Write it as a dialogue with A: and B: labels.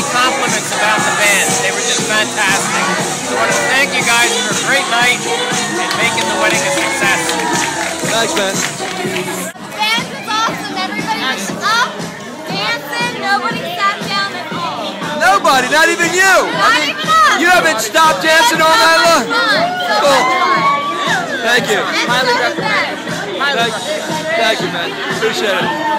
A: many compliments about the band. They were just fantastic. So I want to thank you guys for a great night and making the wedding a success.
B: Thanks, man.
C: Dance was awesome. Everybody was up, dancing. Nobody sat down at all.
B: Nobody, not even you.
C: Not even us.
B: You haven't stopped dancing all night long. Cool. Thank you.
C: Highly recommend.
B: Thank you, man. Appreciate it.